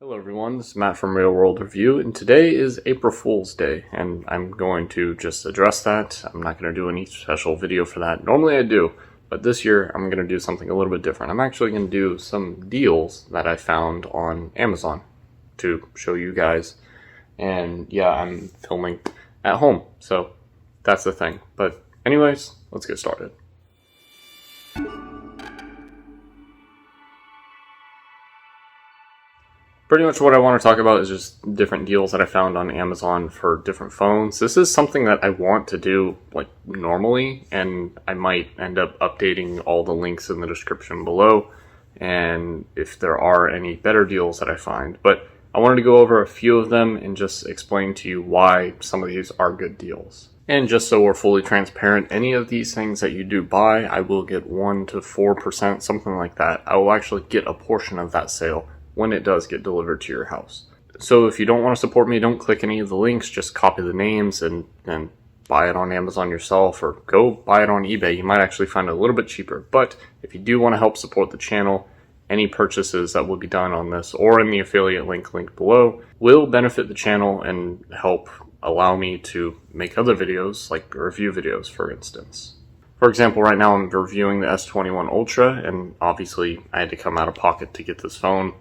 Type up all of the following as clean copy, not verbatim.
Hello everyone, this is Matt from Real World Review, and today is April Fool's Day, and I'm going to just address that. I'm not going to do any special video for that. Normally I do, but this year I'm going to do something a little bit different. I'm actually going to do some deals that I found on Amazon to show you guys, and yeah, I'm filming at home, so that's the thing. But anyways, let's get started. Pretty much what I want to talk about is just different deals that I found on Amazon for different phones. This is something that I want to do like normally, and I might end up updating all the links in the description below, and if there are any better deals that I find. But I wanted to go over a few of them and just explain to you why some of these are good deals. And just so we're fully transparent, any of these things that you do buy, I will get 1 to 4%, something like that. I will actually get a portion of that sale when it does get delivered to your house. So if you don't want to support me, don't click any of the links, just copy the names and buy it on Amazon yourself, or go buy it on eBay. You might actually find it a little bit cheaper. But if you do want to help support the channel, any purchases that will be done on this or in the affiliate link linked below will benefit the channel and help allow me to make other videos, like review videos, for instance. For example, right now I'm reviewing the S21 Ultra, and obviously I had to come out of pocket to get this phone.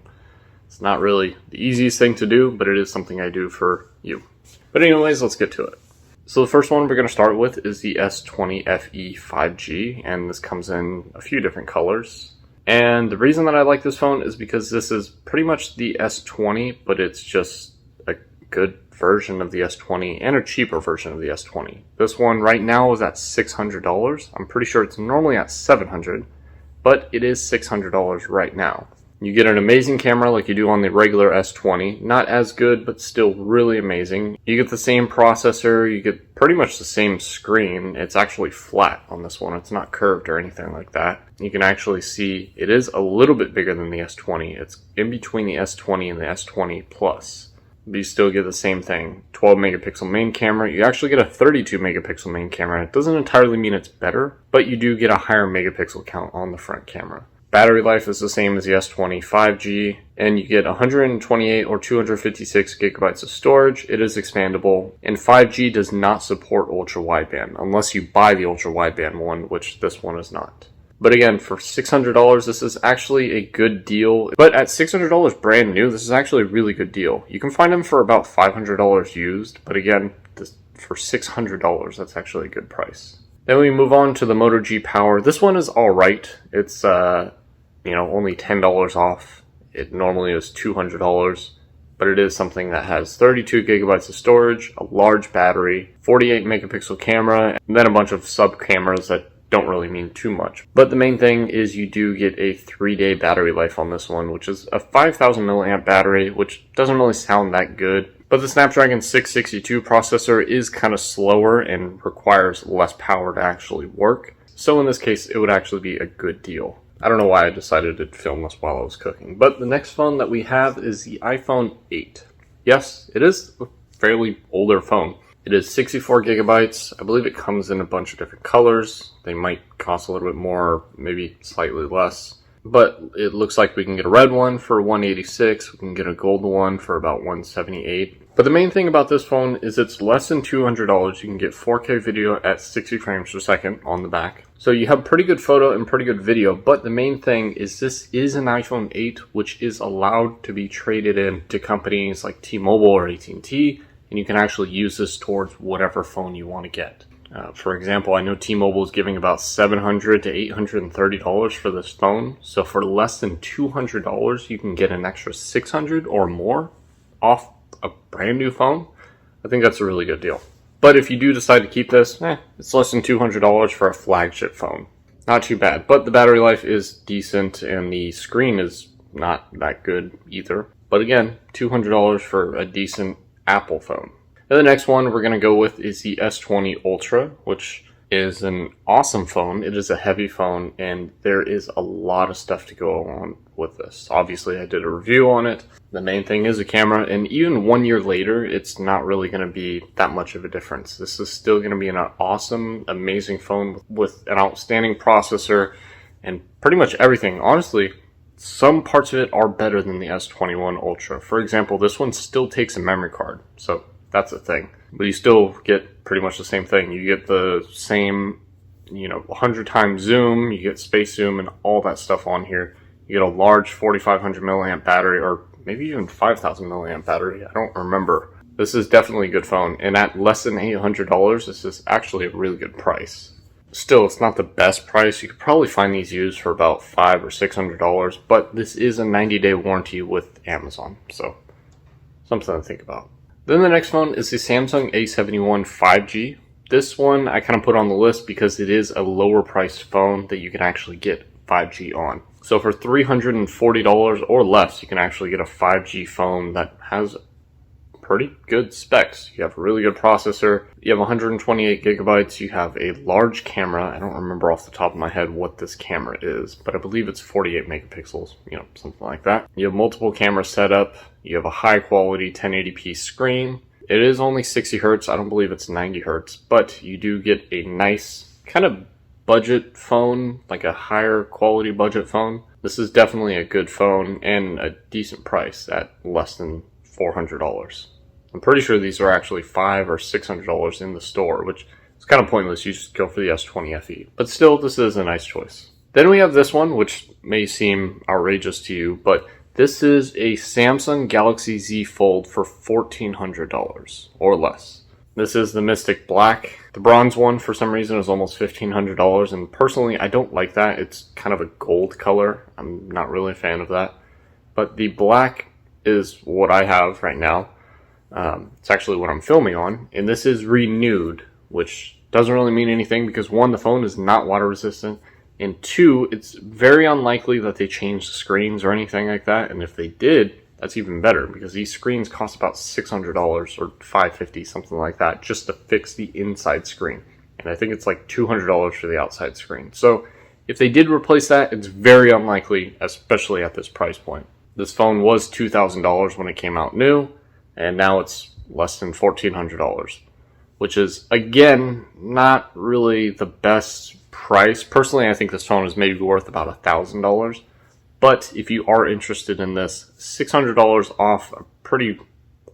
It's not really the easiest thing to do, but it is something I do for you. But anyways, let's get to it. So the first one we're going to start with is the S20 FE 5G, and this comes in a few different colors. And the reason that I like this phone is because this is pretty much the S20, but it's just a good version of the S20 and a cheaper version of the S20. This one right now is at $600. I'm pretty sure it's normally at $700, but it is $600 right now. You get an amazing camera like you do on the regular S20. Not as good, but still really amazing. You get the same processor, you get pretty much the same screen. It's actually flat on this one. It's not curved or anything like that. You can actually see it is a little bit bigger than the S20. It's in between the S20 and the S20 Plus. But you still get the same thing. 12 megapixel main camera. You actually get a 32 megapixel main camera. It doesn't entirely mean it's better, but you do get a higher megapixel count on the front camera. Battery life is the same as the S20 5G, and you get 128 or 256 gigabytes of storage. It is expandable, and 5G does not support ultra wideband unless you buy the ultra wideband one, which this one is not. But again, for $600, this is actually a good deal. But at $600 brand new, this is actually a really good deal. You can find them for about $500 used, but again, for $600, that's actually a good price. Then we move on to the Moto G Power. This one is alright. It's only $10 off. It normally is $200, but it is something that has 32 gigabytes of storage, a large battery, 48 megapixel camera, and then a bunch of sub cameras that don't really mean too much. But the main thing is you do get a 3-day battery life on this one, which is a 5,000 milliamp battery, which doesn't really sound that good. But the Snapdragon 662 processor is kind of slower and requires less power to actually work. So in this case, it would actually be a good deal. I don't know why I decided to film this while I was cooking. But the next phone that we have is the iPhone 8. Yes, it is a fairly older phone. It is 64 gigabytes. I believe it comes in a bunch of different colors. They might cost a little bit more, maybe slightly less. But it looks like we can get a red one for $186. We can get a gold one for about $178. But the main thing about this phone is it's less than $200. You can get 4K video at 60 frames per second on the back. So you have pretty good photo and pretty good video. But the main thing is this is an iPhone 8, which is allowed to be traded in to companies like T-Mobile or AT&T. And you can actually use this towards whatever phone you want to get. For example, I know T-Mobile is giving about $700 to $830 for this phone. So for less than $200, you can get an extra $600 or more off a brand new phone. I think that's a really good deal. But if you do decide to keep this, it's less than $200 for a flagship phone. Not too bad, but the battery life is decent and the screen is not that good either. But again, $200 for a decent Apple phone. And the next one we're going to go with is the S20 Ultra, which is an awesome phone. It is a heavy phone, and there is a lot of stuff to go on with this. Obviously, I did a review on it. The main thing is a camera, and even 1 year later, it's not really going to be that much of a difference. This is still going to be an awesome, amazing phone with an outstanding processor and pretty much everything. Honestly, some parts of it are better than the S21 Ultra. For example, this one still takes a memory card, so that's a thing. But you still get pretty much the same thing. You get the same, 100 times zoom, you get space zoom and all that stuff on here. You get a large 4500 milliamp battery, or maybe even 5000 milliamp battery. I don't remember. This is definitely a good phone, and at less than $800, this is actually a really good price. Still, it's not the best price. You could probably find these used for about $500 or $600, but this is a 90-day warranty with Amazon, so something to think about. Then the next phone is the Samsung A71 5G. This one I kind of put on the list because it is a lower priced phone that you can actually get 5G on. So for $340 or less, you can actually get a 5G phone that has pretty good specs. You have a really good processor, you have 128 gigabytes, you have a large camera. I don't remember off the top of my head what this camera is, but I believe it's 48 megapixels, something like that. You have multiple cameras set up, you have a high quality 1080p screen. It is only 60 hertz, I don't believe it's 90 hertz, but you do get a nice kind of budget phone, like a higher quality budget phone. This is definitely a good phone and a decent price at less than $400. I'm pretty sure these are actually $500 or $600 in the store, which is kind of pointless. You just go for the S20 FE. But still, this is a nice choice. Then we have this one, which may seem outrageous to you, but this is a Samsung Galaxy Z Fold for $1,400 or less. This is the Mystic Black. The bronze one, for some reason, is almost $1,500, and personally, I don't like that. It's kind of a gold color. I'm not really a fan of that. But the black is what I have right now. It's actually what I'm filming on, and this is renewed, which doesn't really mean anything because one, the phone is not water resistant, and two, it's very unlikely that they change the screens or anything like that, and if they did, that's even better because these screens cost about $600 or $550, something like that, just to fix the inside screen, and I think it's like $200 for the outside screen. So if they did replace that, it's very unlikely, especially at this price point. This phone was $2,000 when it came out new, and now it's less than $1,400, which is, again, not really the best price. Personally, I think this phone is maybe worth about $1,000, but if you are interested in this, $600 off a pretty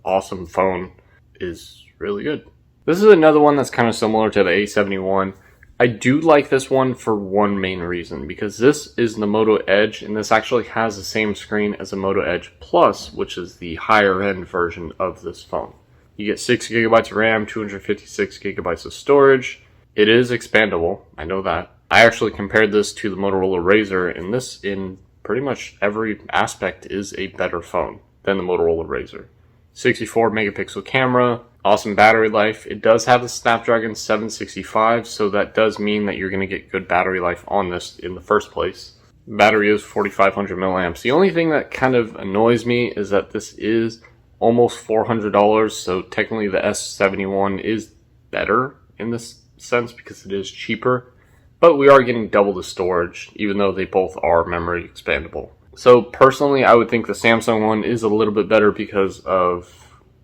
awesome phone is really good. This is another one that's kind of similar to the A71. I do like this one for one main reason, because this is the Moto Edge, and this actually has the same screen as the Moto Edge Plus, which is the higher end version of this phone. You get 6 gigabytes of RAM, 256 gigabytes of storage. It is expandable, I know that. I actually compared this to the Motorola Razr, and this, in pretty much every aspect, is a better phone than the Motorola Razr. 64 megapixel camera, awesome battery life. It does have the Snapdragon 765, so that does mean that you're going to get good battery life on this in the first place. Battery is 4,500 milliamps. The only thing that kind of annoys me is that this is almost $400, so technically the S71 is better in this sense because it is cheaper, but we are getting double the storage, even though they both are memory expandable. So personally, I would think the Samsung one is a little bit better because of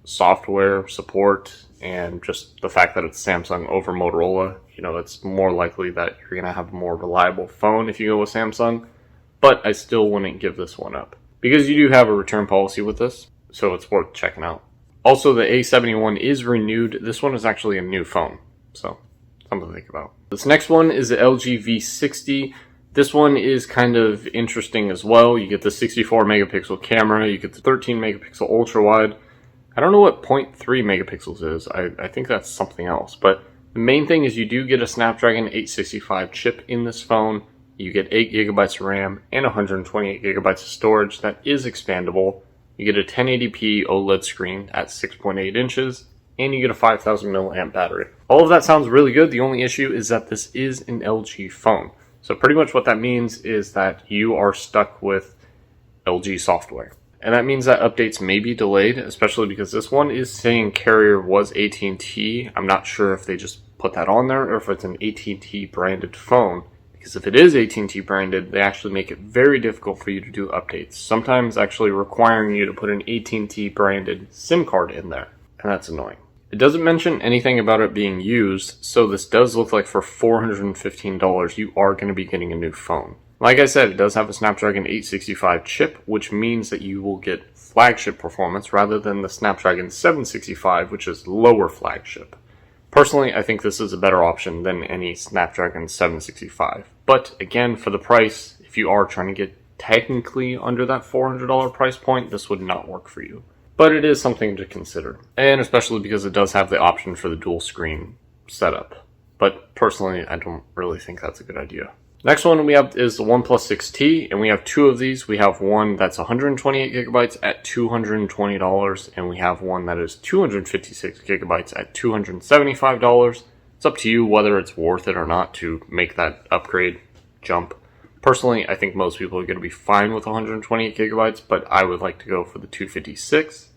software support and just the fact that it's Samsung over Motorola. It's more likely that you're going to have a more reliable phone if you go with Samsung, but I still wouldn't give this one up because you do have a return policy with this, so it's worth checking out. Also, the A71 is renewed. This one is actually a new phone, so something to think about. This next one is the LG V60. This one is kind of interesting as well. You get the 64 megapixel camera, you get the 13 megapixel ultra wide. I don't know what 0.3 megapixels is. I think that's something else. But the main thing is you do get a Snapdragon 865 chip in this phone. You get 8 gigabytes of RAM and 128 gigabytes of storage that is expandable. You get a 1080p OLED screen at 6.8 inches. And you get a 5,000 milliamp battery. All of that sounds really good. The only issue is that this is an LG phone. So pretty much what that means is that you are stuck with LG software. And that means that updates may be delayed, especially because this one is saying carrier was AT&T. I'm not sure if they just put that on there or if it's an AT&T branded phone. Because if it is AT&T branded, they actually make it very difficult for you to do updates. Sometimes actually requiring you to put an AT&T branded SIM card in there. And that's annoying. It doesn't mention anything about it being used, so this does look like for $415 you are going to be getting a new phone. Like I said, it does have a Snapdragon 865 chip, which means that you will get flagship performance rather than the Snapdragon 765, which is lower flagship. Personally, I think this is a better option than any Snapdragon 765. But again, for the price, if you are trying to get technically under that $400 price point, this would not work for you. But it is something to consider, and especially because it does have the option for the dual screen setup. But personally, I don't really think that's a good idea. Next one we have is the OnePlus 6T, and we have two of these. We have one that's 128 gigabytes at $220, and we have one that is 256 gigabytes at $275. It's up to you whether it's worth it or not to make that upgrade jump. Personally, I think most people are going to be fine with 128 gigabytes, but I would like to go for the 256.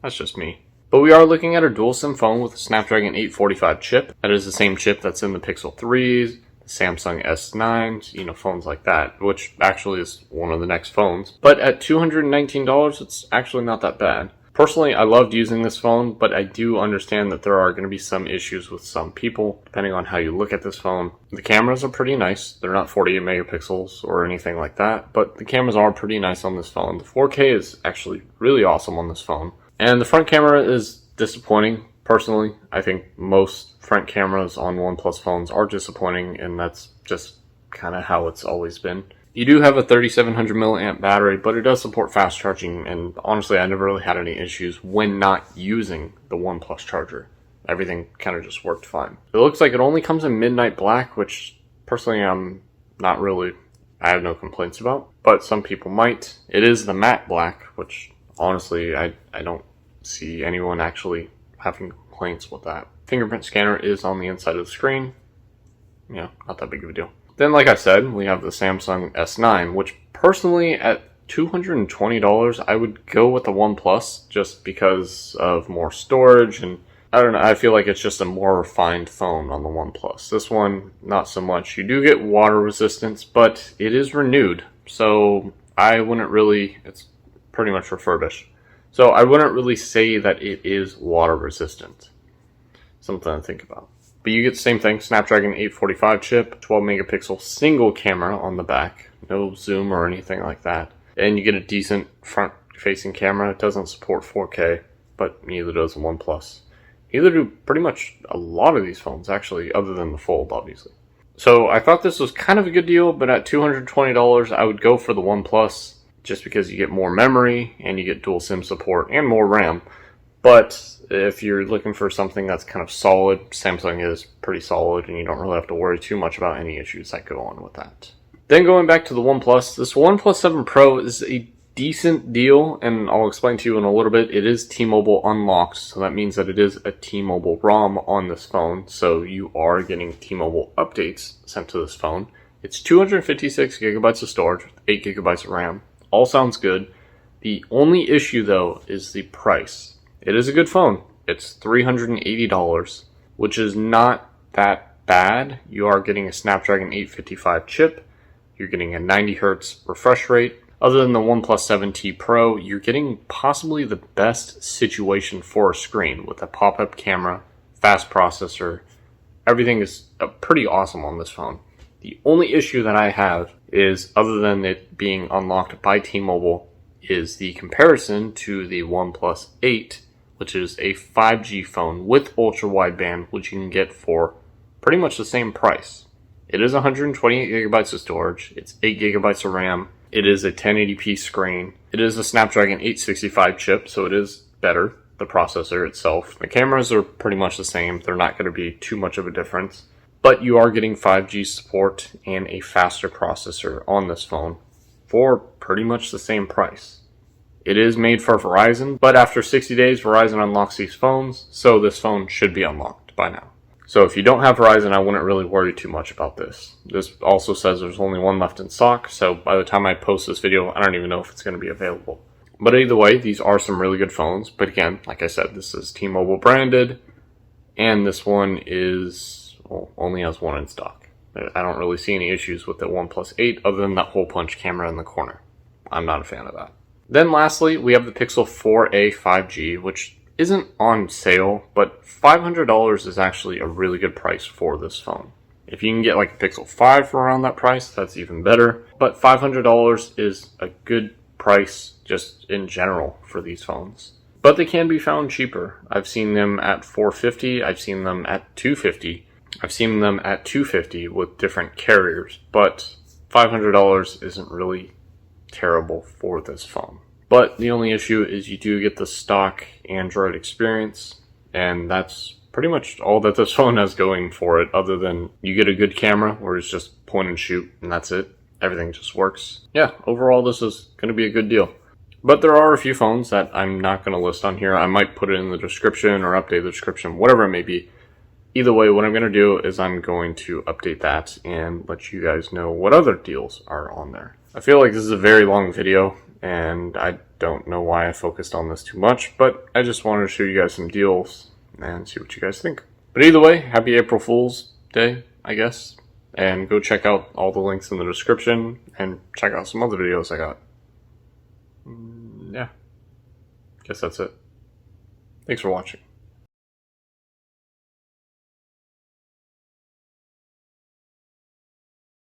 That's just me. But we are looking at a dual SIM phone with a Snapdragon 845 chip. That is the same chip that's in the Pixel 3s, Samsung S9s, phones like that, which actually is one of the next phones. But at $219, it's actually not that bad. Personally, I loved using this phone, but I do understand that there are going to be some issues with some people, depending on how you look at this phone. The cameras are pretty nice. They're not 48 megapixels or anything like that, but the cameras are pretty nice on this phone. The 4K is actually really awesome on this phone. And the front camera is disappointing. Personally, I think most front cameras on OnePlus phones are disappointing, and that's just kind of how it's always been. You do have a 3700 milliamp battery, but it does support fast charging, and honestly, I never really had any issues when not using the OnePlus charger. Everything kind of just worked fine. It looks like it only comes in midnight black, which personally I have no complaints about, but some people might. It is the matte black, which honestly, I don't see anyone actually having complaints with that. Fingerprint scanner is on the inside of the screen. Yeah, not that big of a deal. Then, like I said, we have the Samsung S9, which personally at $220, I would go with the OnePlus just because of more storage, and I don't know, I feel like it's just a more refined phone on the OnePlus. This one, not so much. You do get water resistance, but it is renewed, so it's pretty much refurbished. So I wouldn't really say that it is water resistant. Something to think about. But you get the same thing, Snapdragon 845 chip, 12 megapixel single camera on the back, no zoom or anything like that. And you get a decent front facing camera. It doesn't support 4K, but neither does the OnePlus. Neither do pretty much a lot of these phones actually, other than the Fold obviously. So I thought this was kind of a good deal, but at $220 I would go for the OnePlus just because you get more memory and you get dual SIM support and more RAM. But if you're looking for something that's kind of solid, Samsung is pretty solid, and you don't really have to worry too much about any issues that go on with that. Then going back to the OnePlus, this OnePlus 7 Pro is a decent deal, and I'll explain to you in a little bit. It is T-Mobile unlocked, so that means that it is a T-Mobile ROM on this phone, so you are getting T-Mobile updates sent to this phone. It's 256 gigabytes of storage with 8 gigabytes of RAM. All sounds good. The only issue, though, is the price. It is a good phone. It's $380, which is not that bad. You are getting a Snapdragon 855 chip. You're getting a 90 Hz refresh rate. Other than the OnePlus 7T Pro, you're getting possibly the best situation for a screen with a pop-up camera, fast processor. Everything is pretty awesome on this phone. The only issue that I have is, other than it being unlocked by T-Mobile, is the comparison to the OnePlus 8, which is a 5G phone with ultra-wideband, which you can get for pretty much the same price. It is 128 gigabytes of storage, it's 8 gigabytes of RAM, it is a 1080p screen, it is a Snapdragon 865 chip, so it is better, the processor itself. The cameras are pretty much the same, they're not going to be too much of a difference, but you are getting 5G support and a faster processor on this phone for pretty much the same price. It is made for Verizon, but after 60 days, Verizon unlocks these phones, so this phone should be unlocked by now. So if you don't have Verizon, I wouldn't really worry too much about this. This also says there's only one left in stock, so by the time I post this video, I don't even know if it's going to be available. But either way, these are some really good phones, but again, like I said, this is T-Mobile branded, and this one only has one in stock. I don't really see any issues with the OnePlus 8 other than that hole punch camera in the corner. I'm not a fan of that. Then lastly, we have the Pixel 4a 5G, which isn't on sale, but $500 is actually a really good price for this phone. If you can get like a Pixel 5 for around that price, that's even better. But $500 is a good price just in general for these phones. But they can be found cheaper. I've seen them at $450, I've seen them at $250, I've seen them at $250 with different carriers, but $500 isn't really terrible for this phone. But the only issue is you do get the stock Android experience, and that's pretty much all that this phone has going for it, other than you get a good camera where it's just point and shoot, and that's it. Everything just works. Yeah, overall this is going to be a good deal. But there are a few phones that I'm not going to list on here. I might put it in the description or update the description, whatever it may be. Either way, what I'm going to do is I'm going to update that and let you guys know what other deals are on there. I feel like this is a very long video, and I don't know why I focused on this too much, but I just wanted to show you guys some deals and see what you guys think. But either way, happy April Fool's Day, I guess. And go check out all the links in the description and check out some other videos I got. Yeah. Guess that's it. Thanks for watching.